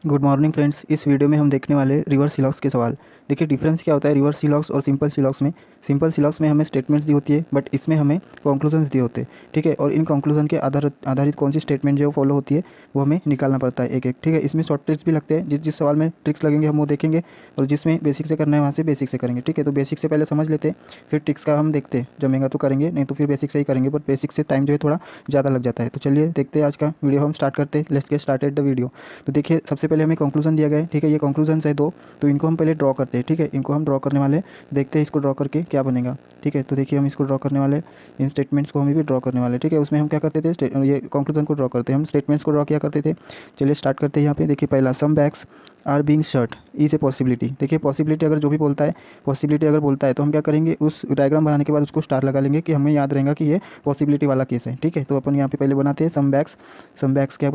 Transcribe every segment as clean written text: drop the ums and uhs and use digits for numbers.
Good morning friends. इस video में हम देखने वाले रिवर्स सिलॉक्स के सवाल। देखिए डिफरेंस क्या होता है रिवर्स सिलॉक्स और सिंपल सिलॉक्स में। सिंपल सिलॉक्स में हमें स्टेटमेंट्स दी होती है, बट इसमें हमें कंक्लूजन्स दिए होते हैं। ठीक है, और इन कंक्लूजन के आधारित कौन सी स्टेटमेंट जो फॉलो होती है वो हमें निकालना पड़ता है एक एक। ठीक है, इसमें शॉर्ट ट्रिक्स भी लगते हैं। जिस जिस सवाल में ट्रिक्स लगेंगे हम वो देखेंगे, और जिसमें बेसिक से करना है वहाँ से बेसिक से करेंगे। ठीक है, तो बेसिक से पहले समझ लेते हैं, फिर ट्रिक्स का हम देखते हैं। जमेगा तो करेंगे, नहीं तो फिर बेसिक से ही करेंगे, बट बेसिक से टाइम जो है थोड़ा ज़्यादा लग जाता है। तो चलिए देखते हैं आज का वीडियो, हम स्टार्ट करते हैं। Let's get started the video. तो देखिए सबसे पहले हमें कंक्लूजन दिया गया है। ठीक है, ये कंक्लूजन है दो, तो इनको हम पहले ड्रॉ करते हैं। ठीक है, इनको हम ड्रॉ करने वाले, देखते हैं इसको ड्रॉ करके क्या बनेगा। ठीक है, तो देखिए हम इसको ड्रॉ करने वाले, इन स्टेटमेंट्स को हमें भी ड्रॉ करने वाले। ठीक है, उसमें हम क्या करते थे, ये कंक्लूजन को ड्रॉ करते हैं, हम स्टेटमेंट्स को ड्रॉ किया करते थे। चलिए स्टार्ट करते हैं। यहाँ पे देखिए पहला, some bags are being shirt is a possibility. देखिए पॉसिबिलिटी अगर जो भी बोलता है, पॉसिबिलिटी अगर बोलता है तो हम क्या करेंगे, उस डायग्राम बनाने के बाद उसको स्टार लगा लेंगे कि हमें याद रहेगा कि ये पॉसिबिलिटी वाला केस है। ठीक है, तो अपन यहाँ पे पहले बनाते हैं सम बैग्स। सम बैग्स क्या,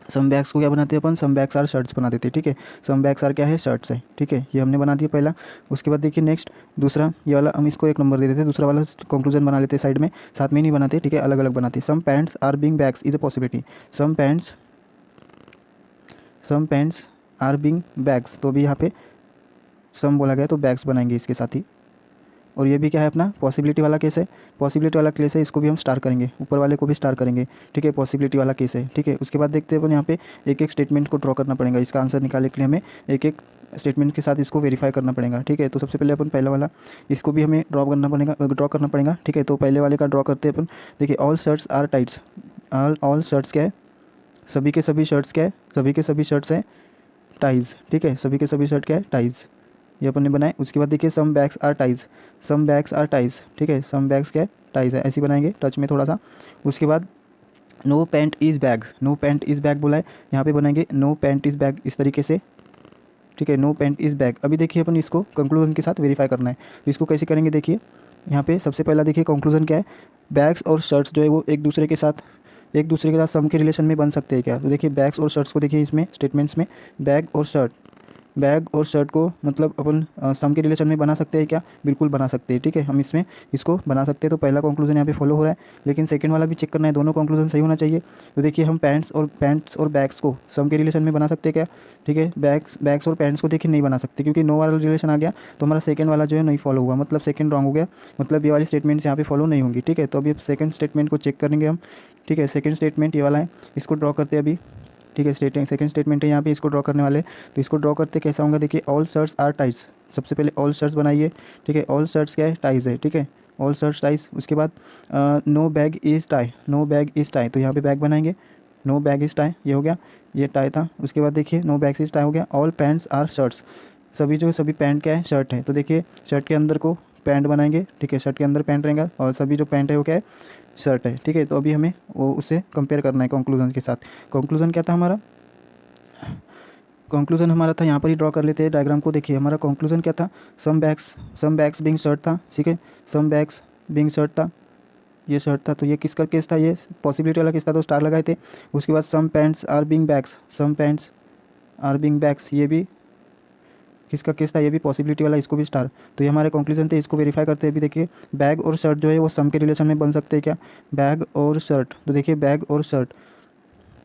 सम बैग्स को क्या बनाते हैं अपन, सम बैग्स आर शर्ट्स बना देते हैं। ठीक है, सम बैग्स आर क्या है, शर्ट्स है। ठीक है, ये हमने बना दिया पहला। उसके बाद देखिए नेक्स्ट दूसरा, ये वाला हम इसको एक नंबर दे देते हैं। दूसरा वाला कंक्लूजन बना लेते हैं साइड में, साथ में नहीं बनाते। ठीक है, अलग अलग बनाते हैं। Some pants are being bags is a possibility. Some pants are being bags, तो अभी यहाँ पे सम बोला गया तो बैग्स बनाएंगे इसके साथ ही। और ये भी क्या है अपना पॉसिबिलिटी वाला केस है। पॉसिबिलिटी वाला केस है, इसको भी हम स्टार करेंगे, ऊपर वाले को भी स्टार करेंगे। ठीक है, पॉसिबिलिटी वाला केस है। ठीक है, उसके बाद देखते हैं अपन यहाँ पे एक एक स्टेटमेंट को ड्रॉ करना पड़ेगा। इसका आंसर निकालने के लिए हमें एक एक स्टेटमेंट के साथ इसको वेरीफाई करना पड़ेगा। ठीक है, तो सबसे पहले अपन पहला वाला, इसको भी हमें ड्रॉ करना पड़ेगा। ठीक है, तो पहले वाले का ड्रॉ करते हैं अपन। देखिए all shirts are tights. All shirts क्या है, सभी के सभी शर्ट्स क्या है, सभी के सभी शर्ट्स हैं टाइज। ठीक है, सभी के सभी शर्ट क्या है, टाइज। ये अपन ने बनाए। उसके बाद देखिए some bags are ties. Some bags are ties. ठीक है, सम बैग्स क्या है, टाइज है, ऐसे बनाएंगे टच में थोड़ा सा। उसके बाद no pant is bag. No pant is bag बोला है, यहाँ पे बनाएंगे नो पैंट इज़ बैग इस तरीके से। ठीक है, नो पैंट इज़ बैग। अभी देखिए अपन इसको कंक्लूजन के साथ वेरीफाई करना है, तो इसको कैसे करेंगे देखिए। यहाँ पे सबसे पहला देखिए कंक्लूजन क्या है, बैग्स और शर्ट्स जो है वो एक दूसरे के साथ सम के रिलेशन में बन सकते हैं क्या। तो देखिए बैग्स और शर्ट्स को देखिए इसमें स्टेटमेंट्स में, बैग और शर्ट को मतलब अपन सम के रिलेशन में बना सकते हैं क्या, बिल्कुल बना सकते हैं। ठीक है, हम इसमें इसको बना सकते हैं। तो पहला कंक्लूजन यहाँ पे फॉलो हो रहा है, लेकिन सेकंड वाला भी चेक करना है, दोनों कंक्लूजन सही होना चाहिए। तो देखिए हम पैंट्स और बैग्स को सम के रिलेशन में बना सकते हैं क्या। ठीक है, बैग्स और पैंट्स को देखिए नहीं बना सकते, क्योंकि नो वाला रिलेशन आ गया, तो हमारा सेकंड वाला जो है नहीं फॉलो हुआ, मतलब सेकंड रॉन्ग हो गया, मतलब ये वाली स्टेटमेंट्स यहाँ पे फॉलो नहीं होंगी। ठीक है, तो अभी सेकंड स्टेटमेंट को चेक करेंगे हम। ठीक है, सेकंड स्टेटमेंट ये वाला है, इसको ड्रॉ करते हैं अभी। ठीक है, सेकंड स्टेटमेंट है यहाँ पे, इसको ड्रॉ करने वाले। तो इसको ड्रॉ करते कैसा होगा, देखिए ऑल शर्ट्स आर टाइज। सबसे पहले ऑल शर्ट्स बनाइए। ठीक है, ऑल शर्ट्स क्या है, टाइज है। ठीक है, ऑल शर्ट्स टाइज। उसके बाद no bag is tie. No bag is tie, तो यहाँ पे बैग बनाएंगे। नो बैग इज टाई, ये हो गया, ये टाई था। उसके बाद देखिए नो बैग इज टाई हो गया। ऑल पैंट्स आर शर्ट्स, सभी जो सभी पैंट क्या है, शर्ट है। तो देखिए शर्ट के अंदर को पैंट बनाएंगे। ठीक है, शर्ट के अंदर पैंट रहेगा, और सभी जो पैंट है वो क्या है, शर्ट है। ठीक है, तो अभी हमें वो उससे कंपेयर करना है कंक्लूजन के साथ। कंक्लूजन क्या था हमारा, कंक्लूजन हमारा था, यहाँ पर ही ड्रॉ कर लेते हैं डायग्राम को। देखिए हमारा कंक्लूजन क्या था, सम बैग्स बिंग शर्ट था। ठीक है, सम बैग्स बिंग शर्ट था, ये शर्ट था। तो ये किसका केस था, ये पॉसिबिलिटी वाला केस था, तो स्टार लगाए थे। उसके बाद some pants are being bags, some pants are being bags, ये भी किसका केस था, ये भी पॉसिबिलिटी वाला, इसको भी स्टार। तो ये हमारे कंक्लूजन थे, इसको वेरीफाई करते हैं अभी। देखिए बैग और शर्ट जो है वो सम के रिलेशन में बन सकते हैं क्या, बैग और शर्ट। तो देखिए बैग और शर्ट,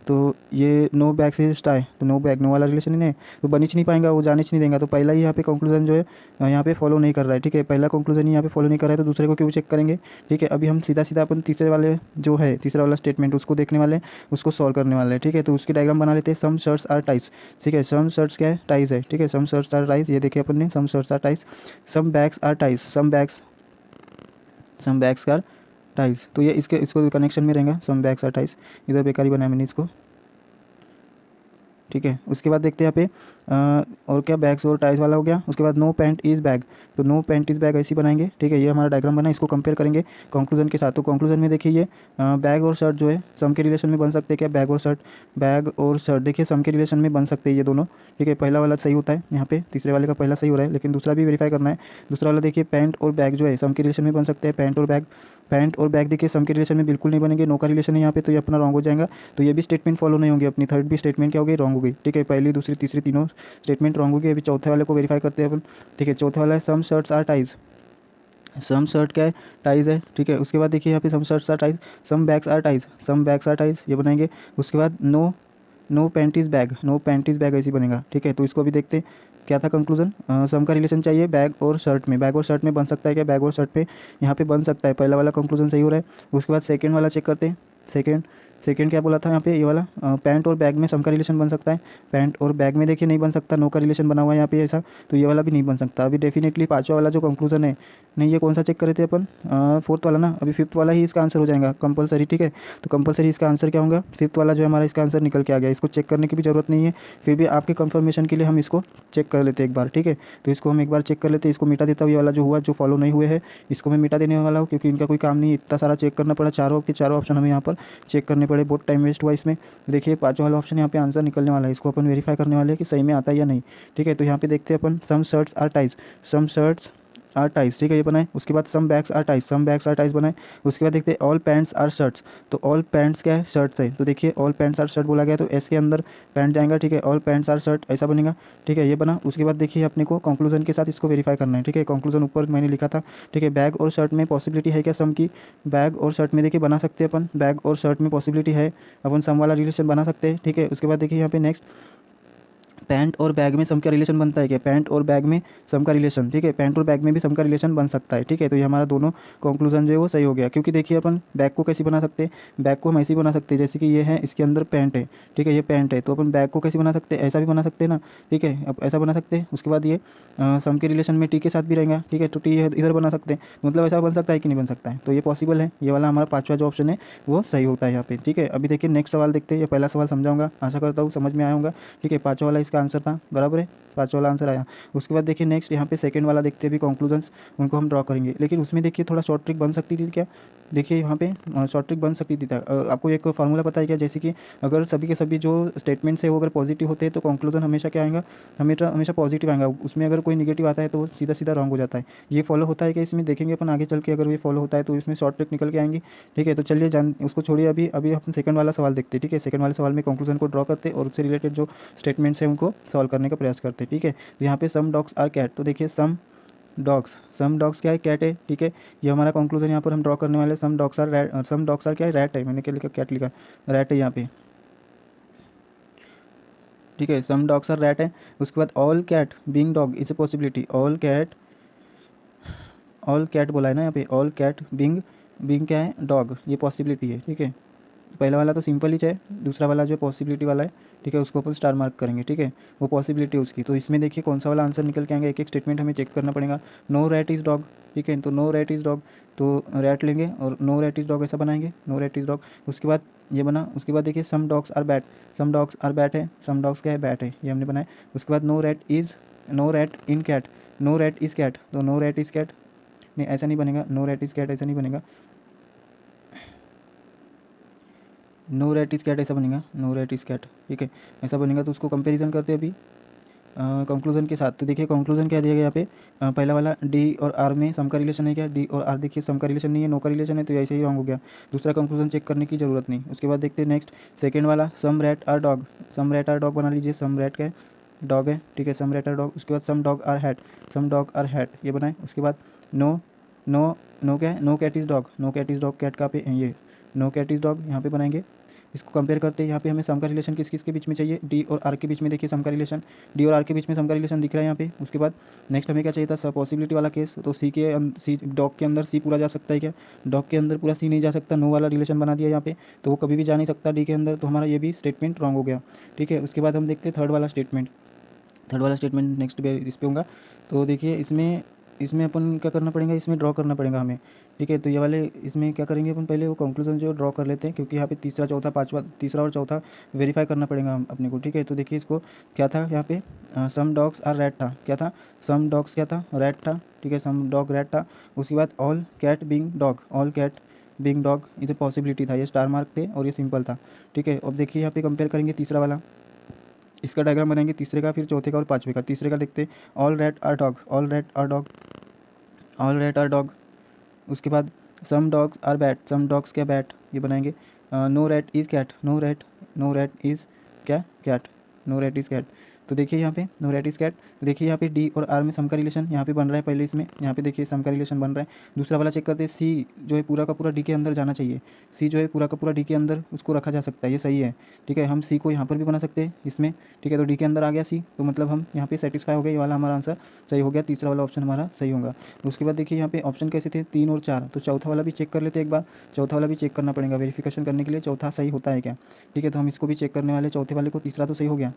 तो ये नो बैग से टाई, तो नो बैग, नो वाला रिलेशन ही नहीं, तो बन ही नहीं पाएगा, वो जाने नहीं देगा। तो पहला ही यहाँ पे कंक्लूजन जो है यहाँ पे फॉलो नहीं कर रहा है। ठीक है, पहला कंक्लूजन ही यहाँ पे फॉलो नहीं कर रहा है, तो दूसरे को क्यों चेक करेंगे। ठीक है, अभी हम सीधा सीधा अपन तीसरे वाले जो है, तीसरा वाला स्टेटमेंट उसको देखने वाले हैं, उसको सॉल्व करने वाले हैं। ठीक है, तो उसकी डायग्राम बना लेते हैं। सम शर्ट्स आर टाइज। ठीक है, सम शर्ट्स क्या है, टाइज है। ठीक है, सम शर्ट्स आर टाइज, ये देखिए अपन ने, some shirts are ties. Some bags are ties, some bags का टाइज, तो ये इसको कनेक्शन में रहेगा, सम बैग्स आर टाइज। इधर बेकार ही बनाया मैंने इसको। ठीक है, उसके बाद देखते हैं यहाँ पे और क्या, बैग्स और टाइज वाला हो गया। उसके बाद नो पैंट इज़ बैग, तो नो पैंट इज़ बैग ऐसे ही बनाएंगे। ठीक है, ये हमारा डायग्राम बना, इसको कंपेयर करेंगे कंक्लूजन के साथ। तो कंक्लूजन में देखिए ये बैग और शर्ट जो है सम के रिलेशन में बन सकते हैं क्या, बैग और शर्ट देखिए सम के रिलेशन में बन सकते हैं ये दोनों। ठीक है, पहला वाला सही होता है यहाँ पे, तीसरे वाले का पहला सही हो रहा है, लेकिन दूसरा भी वेरीफाई करना है। दूसरा वाला देखिए पैंट और बैग जो है सम के रिलेशन में बन सकते हैं, पैंट और बैग देखिए सम के रिलेशन में बिल्कुल नहीं बनेंगे, नो का रिलेशन है यहाँ पे, तो ये अपना रॉन्ग हो जाएगा। तो ये भी स्टेटमेंट फॉलो नहीं होगी अपनी, थर्ड भी स्टेटमेंट क्या हो गई, रॉन्ग हो गई। ठीक है, पहली दूसरी तीसरी तीनों स्टेटमेंट रॉन्ग हो गई। अभी चौथे वाले को वेरीफाई करते हैं अपन। ठीक है, चौथे वाला है some shirts are ties. Some shirt क्या है, टाइज है। ठीक है, उसके बाद देखिए यहाँ पे some shirts are ties, some bags are ties, some bags are ties, ये बनाएंगे। उसके बाद no no pant is bag, no pant is bag ऐसे बनेगा। ठीक है, तो इसको भी देखते क्या था कंक्लूजन। सम का रिलेशन चाहिए बैग और शर्ट में, बैग और शर्ट में बन सकता है क्या, बैग और शर्ट पे यहाँ पे बन सकता है। पहला वाला कंक्लूजन सही हो रहा है। उसके बाद सेकंड वाला चेक करते हैं। सेकंड सेकंड क्या बोला था यहाँ पे, ये वाला पैंट और बैग में सम का रिलेशन बन सकता है। पैंट और बैग में देखिए नहीं बन सकता, नो का रिलेशन बना हुआ है यहाँ पे ऐसा, तो ये वाला भी नहीं बन सकता। अभी डेफिनेटली पाँचवा वाला जो कंक्लूजन है, नहीं ये कौन सा चेक करे थे अपन, फोर्थ वाला ना, अभी फिफ्थ वाला ही इसका आंसर हो जाएगा कंपलसरी। ठीक है, तो कंपलसरी इसका आंसर क्या होगा, फिफ्थ वाला जो हमारा इसका आंसर निकल के आ गया। इसको चेक करने की भी ज़रूरत नहीं है, फिर भी आपके कंफर्मेशन के लिए हम इसको चेक कर लेते हैं एक बार। ठीक है, तो इसको हम एक बार चेक कर लेते हैं। इसको मिटा देता हूँ, ये वाला जो हुआ, जो फॉलो नहीं हुए हैं इसको मैं मिटा देने वाला हूँ, क्योंकि इनका कोई काम नहीं है। इतना सारा चेक करना पड़ा, चारों के चारों ऑप्शन हमें यहाँ पर चेक करने पड़े, बहुत टाइम वेस्ट हुआ इसमें। देखिए पाँचों वाला ऑप्शन यहाँ पे आंसर निकलने वाला है, इसको अपन वेरीफाई करने वाले हैं कि सही में आता है या नहीं। ठीक है, तो यहाँ पे देखते हैं अपन, some shirts are ties, some shirts are ties. ठीक है, ये बनाए। उसके बाद some bags are ties, some bags are ties बनाए। उसके बाद देखते हैं ऑल पैंट्स आर शर्ट्स, तो ऑल पैंट्स क्या है, शर्ट्स है। तो देखिए ऑल पैंट्स आर शर्ट बोला गया, तो एस के अंदर पैंट जाएगा। ठीक है, ऑल पैंट्स आर शर्ट ऐसा बनेगा। ठीक है, ये बना। उसके बाद देखिए अपने को कंक्लूजन के साथ इसको वेरीफाई करना है। ठीक है, कंक्लूजन ऊपर मैंने लिखा था। ठीक है, बैग और शर्ट में पॉसिबिलिटी है क्या सम की, बैग और शर्ट में देखिए बना सकते हैं अपन, बैग और शर्ट में पॉसिबिलिटी है, अपन सम वाला रिलेशन बना सकते हैं। ठीक है, उसके बाद देखिए यहाँ पे नेक्स्ट, पैंट और बैग में सम का रिलेशन बनता है क्या, पैंट और बैग में सम का रिलेशन। ठीक है, पैंट और बैग में भी सम का रिलेशन बन सकता है। ठीक है, तो ये हमारा दोनों कंक्लूजन जो है वो सही हो गया। क्योंकि देखिए अपन बैग को कैसे बना सकते हैं, बैग को हम ऐसे ही बना सकते हैं जैसे कि ये है, इसके अंदर पैंट है। ठीक है, ये पैंट है, तो अपन बैग को कैसे बना सकते हैं, ऐसा भी बना सकते हैं ना। ठीक है, अब ऐसा बना सकते हैं। उसके बाद ये सम के रिलेशन में टी के साथ भी रहेगा। ठीक है, तो टी इधर बना सकते हैं, मतलब ऐसा बन सकता है कि नहीं बन सकता है, तो ये पॉसिबल है। ये वाला हमारा पाँचवा जो ऑप्शन है वो सही होता है यहाँ पे। ठीक है, अभी देखिए नेक्स्ट सवाल देखते हैं। ये पहला सवाल समझाऊंगा, आशा करता हूँ समझ में आया होगा। ठीक है, पाँचवा वाला इसका आंसर था, बराबर है, पाँचवा वाला आंसर आया। उसके बाद देखिए नेक्स्ट यहाँ पे सेकंड वाला देखते हैं, भी कंक्लूजन्स उनको हम ड्रॉ करेंगे। लेकिन उसमें देखिए थोड़ा शॉर्ट ट्रिक बन सकती थी क्या, देखिए यहाँ पे शॉर्ट ट्रिक बन सकती थी। आपको एक फार्मूला पता है क्या, जैसे कि अगर सभी के सभी जो स्टेटमेंट्स है वो अगर पॉजिटिव होते हैं तो कंक्लूजन हमेशा क्या आएगा, हमेशा हमेशा पॉजिटिव आएगा। उसमें अगर कोई निगेटिव आता है तो वो सीधा सीधा रॉन्ग हो जाता है। ये फॉलो होता है कि इसमें देखेंगे अपन आगे चल के, अगर ये फॉलो होता है तो इसमें शॉर्ट ट्रिक निकल के आएंगी। ठीक है, तो चलिए जान उसको छोड़िए, अभी अभी अपन सेकंड वाला सवाल देखते हैं। ठीक है, सेकंड वाले सवाल में कंक्लूजन को ड्रॉ करते और उससे रिलेटेड जो स्टेटमेंट्स हैं उनको सॉल्व करने का प्रयास करते हैं। ठीक है, तो यहाँ पे सम डॉग्स आर कैट, तो देखिए सम डॉग्स क्या है, कैट है। ठीक है, ये हमारा कंक्लूजन यहाँ पर हम ड्रॉ करने वाले। Some dogs are rat, some dogs are क्या है, रैट है। मैंने क्या लिखा, कैट लिखा, रैट है यहाँ पे। ठीक है, सम डॉग्स आर रैट है। उसके बाद all cat being dog is a possibility, all cat बोला है ना यहाँ पे, ऑल कैट बीइंग बीइंग क्या है, डॉग, ये पॉसिबिलिटी है। ठीक है, पहला वाला तो सिंपल ही है, दूसरा वाला जो पॉसिबिलिटी वाला है, ठीक है, उसको अपन स्टार मार्क करेंगे। ठीक है, वो पॉसिबिलिटी है उसकी। तो इसमें देखिए कौन सा वाला आंसर निकल के आएंगे, एक एक स्टेटमेंट हमें चेक करना पड़ेगा। नो रैट इज़ डॉग, ठीक है, तो नो रैट इज़ डॉग, तो रैट लेंगे और नो रैट इज़ डॉग ऐसा बनाएंगे, नो रैट इज़ डॉग। उसके बाद ये बना। उसके बाद देखिए some dogs are bat, some dogs are bat है, सम डॉग्स क्या है, बैट है, ये हमने बनाया। उसके बाद no rat in cat, no rat is cat, तो नो रैट इज़ कैट, नहीं ऐसा नहीं बनेगा, नो रैट इज़ कैट ऐसा नहीं बनेगा, नो रैट इज़ कैट ऐसा बनेगा, नो रैट इज़ कैट। ठीक है, ऐसा बनेगा। तो उसको कंपैरिजन करते हैं अभी कंक्लूजन के साथ। तो देखिए कंक्लूजन क्या दिया गया यहाँ पे, पहला वाला डी और आर में सम का रिलेशन है क्या, डी और आर देखिए सम का रिलेशन नहीं है, नो का रिलेशन है, तो ऐसे ही रॉन्ग हो गया। दूसरा कंक्लूजन चेक करने की ज़रूरत नहीं। उसके बाद देखते हैं नेक्स्ट सेकेंड वाला, some rat are dog, some rat are dog बना लीजिए, सम रैट क्या है, डॉग है। ठीक है, सम रैट आर डॉग। उसके बाद some dog are hat, some dog are hat, ये बनाए। उसके बाद नो नो नो क्या है, no cat is dog, no cat is dog, cat का पे ये नो कैट इज़ डॉग यहाँ पे बनाएंगे। इसको कंपेयर करते हैं, यहाँ पे हमें सम का रिलेशन किस किस के बीच में चाहिए, डी और आर के बीच में। देखिए सम का रिलेशन, डी और आर के बीच में सम का रिलेशन दिख रहा है यहाँ पे। उसके बाद नेक्स्ट हमें क्या चाहिए था, पॉसिबिलिटी वाला केस, तो सी डॉग के अंदर सी पूरा जा सकता है क्या, डॉग के अंदर पूरा सी नहीं जा सकता, नो वाला रिलेशन बना दिया यहाँ पे, तो वो कभी भी जा नहीं सकता डी के अंदर, तो हमारा ये भी स्टेटमेंट रॉन्ग हो गया। ठीक है, उसके बाद हम देखते हैं थर्ड वाला स्टेटमेंट नेक्स्ट इस पे होगा। तो देखिए इसमें इसमें अपन क्या करना पड़ेगा, इसमें ड्रॉ करना पड़ेगा हमें। ठीक है, तो ये वाले इसमें क्या करेंगे अपन, पहले वो कंक्लूजन जो ड्रॉ कर लेते हैं, क्योंकि यहाँ पे तीसरा चौथा पांचवा, तीसरा और चौथा वेरीफाई करना पड़ेगा हम अपने को। ठीक है, तो देखिए इसको क्या था यहाँ पे, सम डॉग्स आर रैट था, क्या था, सम डॉग्स क्या था, रैट था। ठीक है, सम डॉग रैट था। उसके बाद all cat being dog, all cat being dog ये पॉसिबिलिटी था, ये स्टार मार्क थे और ये सिंपल था। ठीक है, अब देखिए यहाँ पे कंपेयर करेंगे तीसरा वाला, इसका डायग्राम बनाएंगे तीसरे का, फिर चौथे का और पाँचवें का। तीसरे का देखते हैं, all rat are dog, all rat are dog, all rat are dog. उसके बाद some dogs are bat, some dogs क्या बैट, ये बनाएंगे। No rat is cat, no rat is क्या, cat, no rat is cat. तो देखिए यहाँ पे नो रैट इज़ कैट। देखिए यहाँ पे डी और आर में सम का रिलेशन यहाँ पे बन रहा है, पहले इसमें यहाँ पे देखिए सम का रिलेशन बन रहा है। दूसरा वाला चेक करते हैं, सी जो है पूरा का पूरा डी के अंदर जाना चाहिए, सी जो है पूरा का पूरा डी के अंदर उसको रखा जा सकता है, ये सही है। ठीक है, हम सी को यहाँ पर भी बना सकते हैं इसमें। ठीक है, तो डी के अंदर आ गया सी, तो मतलब हम यहाँ पे सेटिस्फाई हो गया, ये वाला हमारा आंसर सही हो गया, तीसरा वाला ऑप्शन हमारा सही होगा। उसके बाद देखिए यहाँ पे ऑप्शन कैसे थे, 3 और 4, तो चौथा वाला भी चेक कर लेते हैं एक बार। चौथा वाला भी चेक करना पड़ेगा वेरिफिकेशन करने के लिए, चौथा सही होता है क्या। ठीक है, तो हम इसको भी चेक करने वाले, चौथे वाले को, तीसरा तो सही हो गया।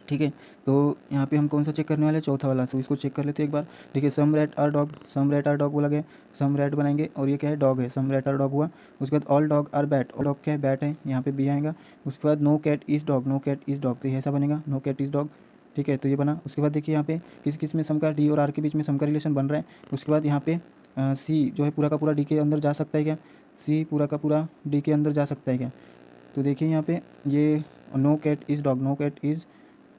ठीक है, तो यहाँ पे हम कौन सा चेक करने वाले हैं, चौथा वाला, तो इसको चेक कर लेते हैं एक बार। देखिए some rat are dog, some rat are dog बोला गया, सम रैट बनाएंगे और ये क्या है, डॉग है, सम रैट आर डॉग हुआ। उसके बाद all dog are bat, all dog क्या है, बैट है, यहाँ पे बी आएगा। उसके बाद no cat is dog, no cat is dog, तो ये ऐसा बनेगा, नो कैट इज़ डॉग। ठीक है, तो ये बना। उसके बाद देखिए यहाँ पे किस किस में सम का, डी और आर के बीच में सम का रिलेशन बन रहा है। उसके बाद यहाँ पे सी जो है पूरा का पूरा डी के अंदर जा सकता है क्या, सी पूरा का पूरा डी के अंदर जा सकता है क्या। तो देखिए यहाँ पे ये no cat is dog, no cat is,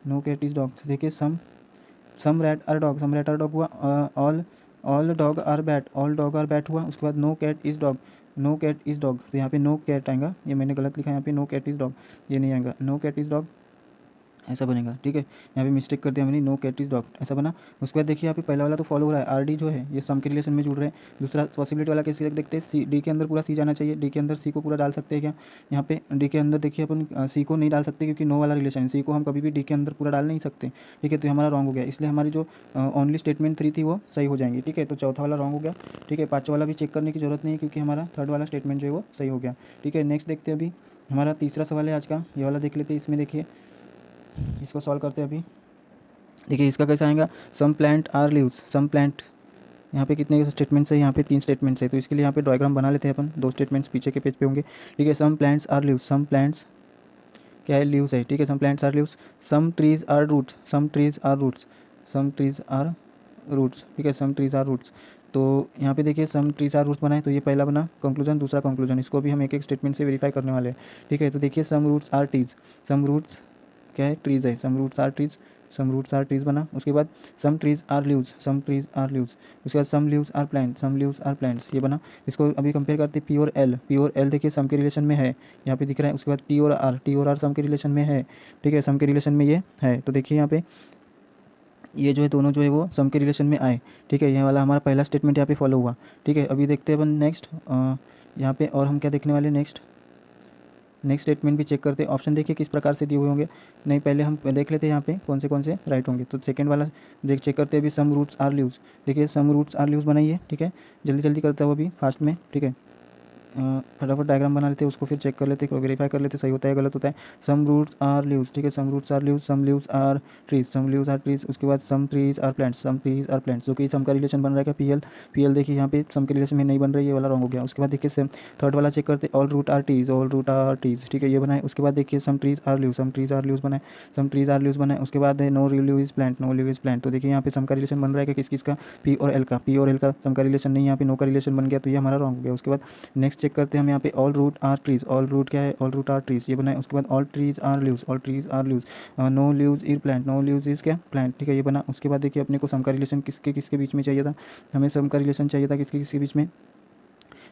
no cat is dog. देखिए some rat are dog, some rat are dog हुआ। All all dog are bat, all dog are bat हुआ। उसके बाद no cat is dog, no cat is dog, तो यहाँ पे no cat आएगा, ये मैंने गलत लिखा है, यहाँ पे नो कैट इज़ डॉग, ये नहीं आएगा, नो कैट इज़ डॉग ऐसा बनेगा। ठीक है, यहाँ पे मिस्टेक कर दिया मैंने, नो कैट इज़ डॉग ऐसा बना। उसके बाद देखिए यहाँ पे पहला वाला तो फॉलो हो रहा है, आर डी जो है ये सम के रिलेशन में जुड़ रहे हैं। दूसरा पॉसिबिलिटी वाला केस देखते हैं, सी डी के अंदर पूरा सी जाना चाहिए, डी के अंदर सी को पूरा डाल सकते हैं क्या। यहाँ पे डी के अंदर देखिए अपन सी को नहीं डाल सकते क्योंकि नो वाला रिलेशन है, सी को हम कभी भी डी के अंदर पूरा डाल नहीं सकते। ठीक है, तो हमारा रॉन्ग हो गया, इसलिए हमारी जो ओनली स्टेटमेंट 3 थी वो सही हो जाएंगी। ठीक है, तो चौथा वाला रॉन्ग हो गया। ठीक है, पाँचवा वाला भी चेक करने की जरूरत नहीं है क्योंकि हमारा थर्ड वाला स्टेटमेंट जो है वो सही हो गया। ठीक है, नेक्स्ट देखते हैं अभी हमारा तीसरा सवाल है आज का, ये वाला देख लेते हैं। इसमें देखिए इसको सॉल्व करते हैं अभी। देखिए इसका कैसा आएगा, some plant are leaves, some plant, यहाँ पे कितने स्टेटमेंट्स है, यहाँ पे 3 स्टेटमेंट्स है, तो इसके लिए यहाँ पे डायग्राम बना लेते हैं अपन, 2 स्टेटमेंट्स पीछे के पेज पे होंगे। ठीक है, some plants are leaves, some plants क्या है, लीव्स है। ठीक है, some plants are leaves, some trees are roots, some trees are roots, some trees are roots. ठीक है, सम ट्रीज आर रूट्स। तो यहाँ पे देखिए सम ट्रीज आर रूट्स बनाए, तो ये पहला बना कंक्लूजन, दूसरा कंक्लूजन, इसको भी हम एक एक स्टेटमेंट से वेरीफाई करने वाले हैं। ठीक है, तो देखिए some roots are trees, some roots क्या है, ट्रीज है, some roots are trees, some roots are trees बना। उसके बाद some trees are leaves, some trees are leaves. उसके बाद some leaves are plant, some leaves are plants, ये बना। इसको अभी कंपेयर करते हैं, पी और एल, पी और एल देखिए सम के रिलेशन में है, यहाँ पे दिख रहा है। उसके बाद टी और आर, टी और आर सम के रिलेशन में है। ठीक है, सम के रिलेशन में ये है, तो देखिए यहाँ पे ये जो है दोनों जो है वो सम के रिलेशन में आए। ठीक है, ये वाला हमारा पहला स्टेटमेंट यहाँ पे फॉलो हुआ। ठीक है, अभी देखते हैं अपन नेक्स्ट यहाँ पे, और हम क्या देखने वाले नेक्स्ट, नेक्स्ट स्टेटमेंट भी चेक करते हैं। ऑप्शन देखिए किस प्रकार से दिए हुए होंगे, नहीं पहले हम देख लेते हैं यहाँ पे कौन से राइट होंगे। तो सेकंड वाला देख चेक करते हैं अभी, सम रूट्स आर लीव्स। देखिए सम रूट्स आर लीव्स बनाइए। ठीक है, जल्दी जल्दी करता है वो भी फास्ट में। ठीक है, फटाफट डायग्राम बना लेते हैं, उसको फिर चेक कर लेते हैं, वेरीफाई कर लेते हैं सही होता है गलत होता है। सम रूट्स आर लीव्स, ठीक है, some roots are leaves, some leaves are trees, some leaves are trees. उसके बाद some trees are plants, some trees are plants, जो कि सम का रिलेशन बन रहा है क्या, पी एल, पी एल देखिए यहाँ पे सम के रिलेशन में नहीं बन रही है, ये वाला रॉन्ग हो गया। उसके बाद देखिए सेम थर्ड वाला चेक करते, all root are trees, all root are trees. ठीक है, ये बनाए। उसके बाद देखिए some trees are leaves, some trees are leaves बनाए, सम ट्रीज आर लीव्स बनाए। उसके बाद no leaf is plant, no leaf is plant. तो देखिए यहाँ पे सम का रिलेशन बन रहा है कि किस किस का, पी और एल का, पी और एल का सम का रिलेशन नहीं, यहाँ पे नो का रिलेशन बन गया, तो ये हमारा रॉन्ग हो गया। उसके बाद नेक्स्ट चेक करते हैं हम यहाँ पे, all root are trees, all root क्या है, ऑल रूट आर ट्रीज, ये बनाए। उसके बाद all trees are leaves, all trees are leaves, no leaves is plant, no leaves is क्या, प्लांट। ठीक है, ये बना। उसके बाद देखिए अपने को सम का रिलेशन किसके किसके बीच में चाहिए था, हमें सम का रिलेशन चाहिए था किसके किसके बीच में।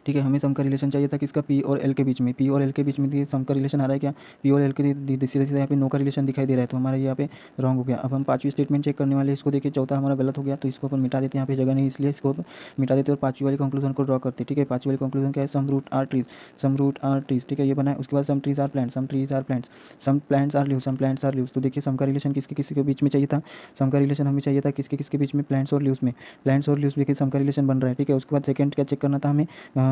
ठीक है, हमें सम का रिलेशन चाहिए था किसका, पी और एल के बीच में, पी और एल के बीच में सम का रिलेशन आ रहा है क्या, पी और एल के सीधे सीधे यहाँ पे नो का रिलेशन दिखाई दे रहा है, तो हमारा यहाँ पे रॉन्ग हो गया। अब हम पाँचवीं स्टेटमेंट चेक करने वाले, इसको देखिए चौथा हमारा गलत हो गया, तो इसको अपन मिटा देते हैं, यहाँ पे जगह नहीं इसलिए इसको मिटा देते और पाँचवीं वाली कंक्लूजन को ड्रॉ करते हैं। ठीक है, पाँचवीं वाली कंक्लूजन क्या है, some root are trees, some root are trees. ठीक है, ये बनाए। उसके बाद some trees are plants, some trees are plants, some plants are leaves, some plants are leaves. तो देखिए सम का रिलेशन किसके किसके के बीच में चाहिए था, सम का रिलेशन हमें चाहिए था किसके किसके बीच में, प्लांट्स और लीव्स में, प्लांट्स और लीव्स देखिए सम का रिलेशन बन रहा है। ठीक है, उसके बाद सेकंड क्या चेक करना था हमें,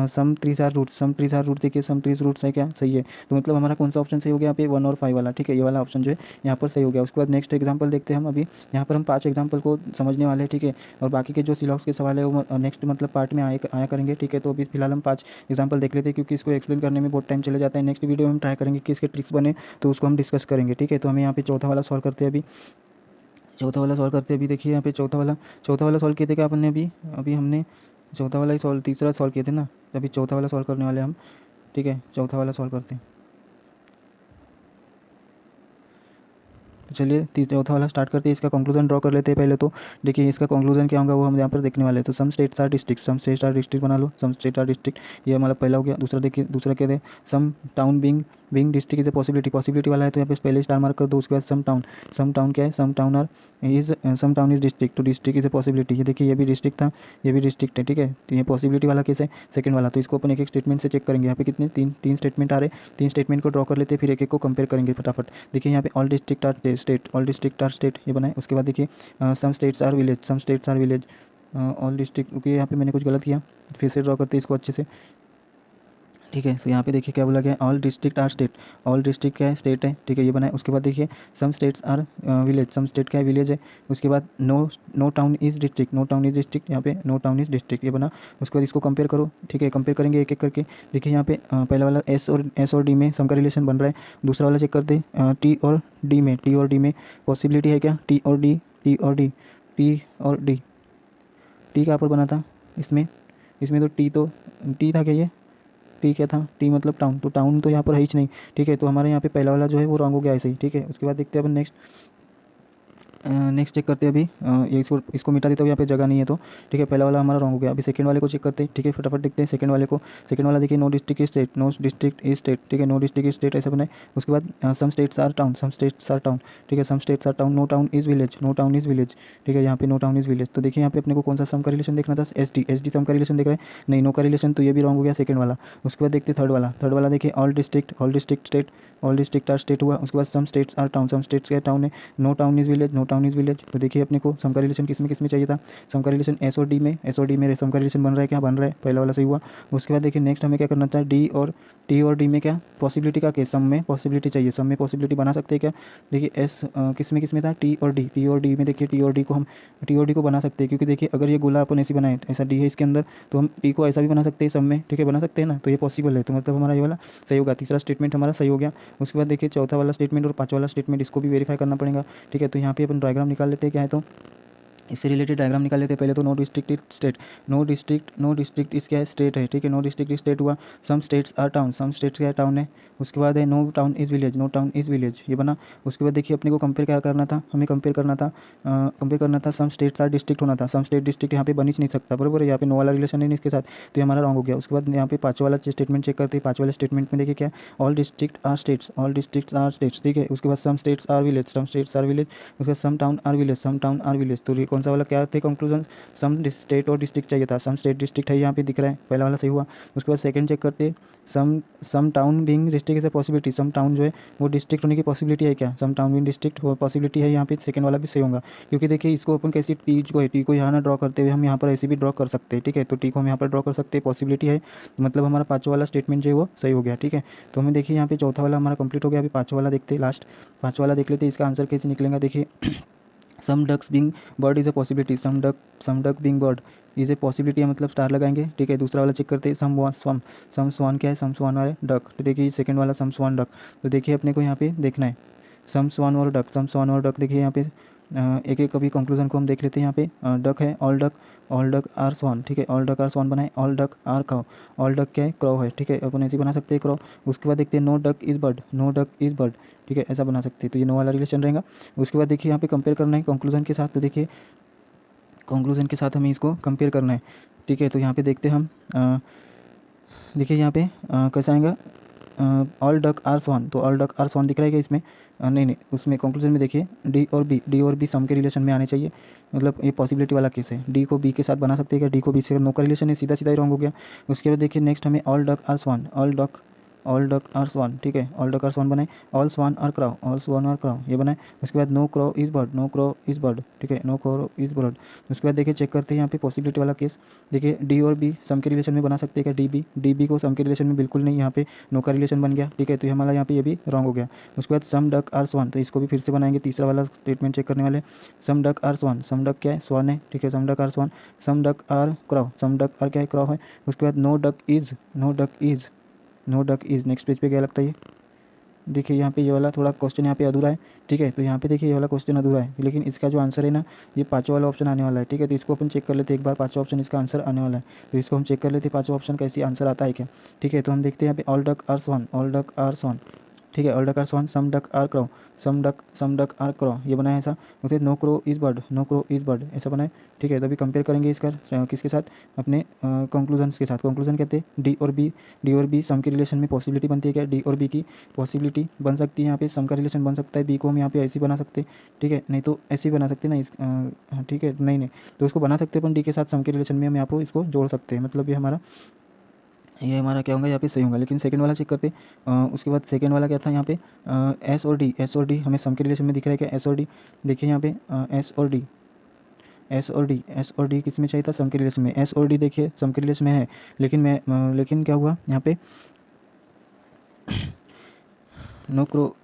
some trees are root, some trees are root देखिए सम ट्रीज रूट्स है क्या, सही है। तो मतलब हमारा कौन सा ऑप्शन सही हो गया यहाँ पे, 1 और 5 वाला। ठीक है, ये वाला ऑप्शन जो है यहाँ पर सही हो गया। उसके बाद नेक्स्ट एग्जांपल देखते हैं हम अभी, यहाँ पर हम 5 एग्जांपल को समझने वाले हैं। ठीक है, और बाकी के जो सिलॉक्स के सवाल है वो नेक्स्ट मतलब पार्ट में आया करेंगे। ठीक है, तो अभी फिलहाल हम 5 एग्जाम्पल देख लेते हैं क्योंकि इसको एक्सप्लेन करने में बहुत टाइम चले जाता है। नेक्स्ट वीडियो में हम ट्राई करेंगे कि इसके ट्रिक्स बने तो उसको हम डिस्कस करेंगे। ठीक है, तो हमें यहाँ पे चौथा वाला सॉल्व करते हैं अभी, चौथा वाला सॉल्व करते हैं अभी। देखिए यहाँ पे चौथा वाला सॉल्व किए थे क्या अपन ने, अभी अभी हमने चौथा वाला ही सॉल्व, तीसरा सॉल्व किए थे ना, अभी चौथा वाला सॉल्व करने वाले हम। ठीक है, चौथा वाला सॉल्व करते हैं। तो चलिए चौथा वाला स्टार्ट करते हैं, इसका कंक्लूजन ड्रॉ कर लेते हैं पहले। तो देखिए इसका कंक्लूजन क्या होगा वो हम यहाँ पर देखने वाले हैं। तो some states are district, some states are district बना लो, सम स्टेट आर डिस्ट्रिक्ट, ये हमारा पहला हो गया। दूसरा देखिए, दूसरा क्या है, some town being district is a possibility, possibility वाला है तो यहाँ पे पहले स्टार मार्क कर दो। उसके बाद सम टाउन क्या है, सम टाउन इज डिस्ट्रिक्ट, तो डिस्ट्रिक्ट इज ए पॉसिबिलिटी। ये देखिए ये भी डिस्ट्रिक्ट था, ये भी डिस्ट्रिक्ट है, ठीक है। तो ये पॉसिबिलिटी वाला केस है सेकंड वाला। तो इसको अपन एक एक स्टेटमेंट से चेक करेंगे। यहाँ पे कितने तीन स्टेटमेंट आ रहे, तीन स्टेटमेंट को ड्रॉ कर लेते हैं, फिर एक एक को कंपेयर करेंगे फटाफट। देखिए यहाँ पे all district are state, all district are state ये बनाए। उसके बाद देखिए some states are village, some states are village, all district, okay यहाँ पे मैंने कुछ गलत किया, फिर से ड्रॉ करते हैं इसको अच्छे से, ठीक है। तो यहाँ पे देखिए क्या बोला गया, all district are state, all district क्या है, स्टेट है, ठीक है, ये बनाए। उसके बाद देखिए some states are village, some state क्या है, विलेज है। उसके बाद no town is district, no town is district, यहाँ पे नो टाउन इज डिस्ट्रिक्ट ये बना। उसके बाद इसको कंपेयर करो, ठीक है, कंपेयर करेंगे एक एक करके। देखिए यहाँ पे पहला वाला एस और डी में सम का रिलेशन बन रहा है। दूसरा वाला चेक करते टी और डी में, टी और डी में पॉसिबिलिटी है क्या, टी और डी, टी और डी, टी और डी, टी कहाँ पर बना था इसमें, इसमें तो टी था क्या, ये टी क्या था, टी मतलब टाउन, तो टाउन तो यहाँ पर है ही नहीं, ठीक है। तो हमारे यहाँ पे पहला वाला जो है वो रॉन्ग हो गया ऐसे ही, ठीक है। उसके बाद देखते हैं अपन नेक्स्ट चेक करते हैं। अभी ये इसको मिटा देता हूँ, यहाँ पे जगह नहीं है तो, ठीक है। पहला वाला हमारा रॉन्ग हो गया। अभी सेकंड वाले को चेक करते हैं, ठीक है, फटाफट देखते हैं सेकंड वाले को। सेकंड वाला देखिए no district is state, no district is state, ठीक है, नो डिस्ट्रिक्ट इज स्टेट ऐसे बनाए। उसके बाद some states are town, some states are town, ठीक है, some states are town, no town is village, no town is village, ठीक है, यहाँ पे नो टाउन इज विलेज। तो देखिए यहाँ पे अपने को कौन सा सम का रिलेशन देखना था, एस डी सम का रिलेशन देख रहे हैं, नहीं नो का रिलेशन, तो ये भी रॉन्ग हो गया सेकंड वाला। उसके बाद देखते थर्ड वाला देखिए all district state, all district are state हुआ। उसके बाद some states are town, some states क्या टाउन है, no town is village, no town is village. तो देखिए अपने को सम का रिलेशन किस में चाहिए था, सम का रिलेशन एस और डी में, एस और डी में सम का रिलेशन बन रहा है, क्या बन रहा है, पहला वाला सही हुआ। उसके बाद देखिए नेक्स्ट हमें क्या करना था, टी और डी में क्या पॉसिबिलिटी का केस, सम में पॉसिबिलिटी चाहिए, सम में पॉसिबिलिटी बना सकते हैं क्या। देखिए एस किस में था, टी और डी में देखिए टी और डी को बना सकते हैं, क्योंकि देखिए अगर ये गोला अपन ऐसे बनाए, ऐसा डी है इसके अंदर, तो हम टी को ऐसा भी बना सकते हैं सम में, ठीक है, बना सकते हैं ना, तो ये पॉसिबल है, तो मतलब हमारा ये वाला सही होगा, तीसरा स्टेटमेंट हमारा सही हो गया। उसके बाद देखिए चौथा वाला स्टेटमेंट और पाँचवा वाला स्टेटमेंट, इसको भी वेरीफाई करना पड़ेगा, ठीक है। तो यहाँ पे अपन डायग्राम निकाल लेते हैं, क्या है तो इससे रिलेटेड डायग्राम निकाल लेते हैं पहले। तो no district is state, no district is क्या है, स्टेट है, ठीक है, नो डिस्ट्रिक्ट इज स्टेट हुआ। Some states are town, some states क्या है, टाउन है। उसके बाद है no town is village, no town is village ये बना। उसके बाद देखिए अपने को कंपेयर क्या करना था, हमें कंपेयर करना था सम स्टेट्स आर डिस्ट्रिक्ट होना था, सम स्टेट डिस्ट्रिक्ट यहाँ पे बन ही नहीं सकता, बराबर है, यहाँ पे नो वाला रिलेशन है इसके साथ, तो ये हमारा रॉन्ग हो गया। उसके बाद यहाँ पे पाँचवा वाला स्टेटमेंट चेक करते हैं। पाँचवा वाले स्टेटमेंट में देखिए क्या, all district are states, all district are states, ठीक है। उसके बाद some states are village, some states are village. उसके बाद some town are village, some town are village. तो ये कौन सा वाला क्या थे कंक्लूजन, सम स्टेट और डिस्ट्रिक्ट चाहिए था, सम स्टेट डिस्ट्रिक्ट है यहाँ पे दिख रहा है, पहला वाला सही हुआ। उसके बाद सेकंड चेक करते, some town being district is a possibility, some town जो है वो डिस्ट्रिक्ट होने की पॉसिबिलिटी है क्या, सम टाउन बिंग डिस्ट्रिक्ट वो पॉसिबिलिटी है, यहाँ पे सेकंड वाला भी सही होगा। क्योंकि देखिए इसको अपन कैसी टी को यहाँ ना ड्रॉ करते हुए हम यहाँ पर ऐसे भी ड्रॉ कर सकते हैं, ठीक है। तो टी को हम यहाँ पर ड्रॉ कर सकते हैं, पॉसिबिलिटी है, मतलब हमारा पाँचवा वाला स्टेटमेंट जो है वो सही हो गया, ठीक है। तो हमें देखिए यहाँ पे चौथा वाला हमारा कंप्लीट हो गया। अभी पाँचवा वाला देखते हैं, लास्ट पाँचवा वाला देख लेते हैं, इसका आंसर कैसे निकलेगा। देखिए some ducks being bird is a possibility, some duck being bird is a possibility है, मतलब स्टार लगाएंगे, ठीक है। दूसरा वाला चेक करते हैं, सम स्वान क्या है, सम स्वान और डक, तो देखिए सेकंड वाला सम स्वान डक। तो देखिए अपने को यहाँ पे देखना है सम स्वान और डक, सम स्वान और डक। देखिए यहाँ पे एक एक कभी कंक्लूजन को हम देख लेते हैं। यहाँ पे डक है, ऑल डक आर स्वान, ठीक है, ऑल डक आर स्वान बनाए, all duck are cow, all duck क्या है, क्रॉ है, ठीक है, अपन ऐसे बना सकते हैं क्रॉ। उसके बाद देखते हैं no duck is bird, no duck is bird, ठीक है, ऐसा बना सकते हैं, तो ये नो वाला रिलेशन रहेगा। उसके बाद देखिए यहाँ पे कंपेयर करना है कंक्लूजन के साथ, तो देखिए कंक्लूजन के साथ हमें इसको कंपेयर करना है, ठीक है। तो यहाँ पे देखते हैं हम, देखिए यहाँ पे कैसा आएगा, ऑल डक आर स्वान, तो ऑल डक आर स्वान दिख रहा है क्या इसमें, नहीं उसमें कंक्लूजन में देखिए डी और बी सम के रिलेशन में आने चाहिए, मतलब ये पॉसिबिलिटी वाला केस है। डी को बी के साथ बना सकते हैं क्या, डी को बी से नो का रिलेशन है, सीधा सीधा ही रॉन्ग हो गया। उसके बाद देखिए नेक्स्ट हमें all duck are swan, all duck are swan, ठीक है, ऑल डक आर स्वान बनाए, all swan are crow, all swan are crow ये बनाए। उसके बाद no crow is bird, no crow is bird, ठीक है, नो क्रॉ इज़ बर्ड। उसके बाद देखिए चेक करते हैं यहाँ पे पॉसिबिलिटी वाला केस। देखिए डी और बी सम के रिलेशन में बना सकते हैं क्या, डी बी को सम के रिलेशन में बिल्कुल नहीं, यहाँ पे नो का रिलेशन बन गया, ठीक है। तो हमारा यहाँ पे ये भी रॉन्ग हो गया। उसके बाद सम डक आर स्वान, तो इसको भी फिर से बनाएंगे, तीसरा वाला स्टेटमेंट चेक करने वाले। Some duck are swan, some duck क्या है, स्वान है, ठीक है, some duck are swan, some duck are crow, some duck are क्या है, क्रॉ है। उसके बाद no duck is next page पे क्या लगता है ये, देखिए यहाँ पे ये वाला थोड़ा क्वेश्चन यहाँ पे अधूरा है, ठीक है। तो यहाँ पे देखिए ये वाला क्वेश्चन अधूरा है, लेकिन इसका जो आंसर है ना ये पाँचवा वाला ऑप्शन आने वाला है, ठीक है। तो इसको अपन चेक कर लेते हैं एक बार, पाँचवा ऑप्शन इसका आंसर आने वाला है, तो इसको हम चेक कर लेते हैं पाँचवा ऑप्शन कैसी आंसर आता है क्या, ठीक है। तो हम देखते हैं यहाँ पे all duck are swan, all duck are swan, ठीक है। All duck are swan, some duck are crow, some duck are crow, ये बना है ऐसा। फिर no crow is bird, no crow is bird, ऐसा बना है। ठीक है। तो अभी कंपेयर करेंगे इसका किसके साथ, अपने कंक्लूजन्स के साथ। कंक्लूजन कहते हैं डी और बी सम के रिलेशन में पॉसिबिलिटी बनती है क्या, डी और बी की पॉसिबिलिटी बन सकती है यहाँ पे, सम का रिलेशन बन सकता है, बी को हम यहाँ पे ऐसे बना सकते हैं। ठीक है, नहीं तो ऐसे बना सकते हैं ना ठीक है, नहीं तो इसको बना सकते हैं अपन, डी के साथ सम के रिलेशन में हम यहाँ पे इसको जोड़ सकते हैं, मतलब ये हमारा क्या होगा यहाँ पे, सही होगा। लेकिन सेकंड वाला चेक करते हैं। उसके बाद सेकंड वाला क्या था यहाँ पे, एस और डी हमें सम के रिलेशन में दिख रहा है क्या, एस और डी। देखिए यहाँ पे एस और डी किस में चाहिए था, सम के रिलेशन में। एस और डी देखिए सम के रिलेशन में है, लेकिन क्या हुआ यहाँ पे, नो क्रो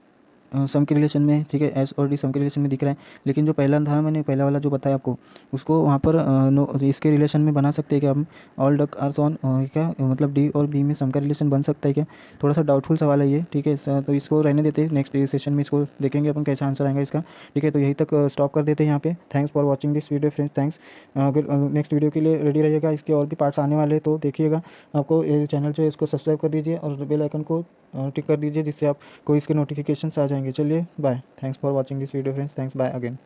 सम के रिलेशन में। ठीक है, एस और डी सम के रिलेशन में दिख रहा है। लेकिन जो पहला था, मैंने पहला वाला जो बताया आपको, उसको वहाँ पर नो इसके रिलेशन में बना सकते हैं क्या हम, ऑल डक आर सॉन, क्या मतलब डी और बी में सम का रिलेशन बन सकता है क्या, थोड़ा सा डाउटफुल सवाल है ये। ठीक है, तो इसको रहने देते हैं, नेक्स्ट सेशन में इसको देखेंगे अपन कैसा आंसर आएगा इसका। ठीक है, तो यहीं तक स्टॉप कर देते हैं यहाँ पे। Thanks for watching this video friends, thanks. अगर नेक्स्ट वीडियो के लिए रेडी रहिएगा, इसके और भी पार्ट्स आने वाले हैं, तो देखिएगा। आपको ये चैनल जो है इसको सब्सक्राइब कर दीजिए और बेल आइकन को टिक कर दीजिए, जिससे आप कोई इसके नोटिफिकेशंस आ जाएंगे। चलिए bye, thanks for watching this video friends, thanks, bye again.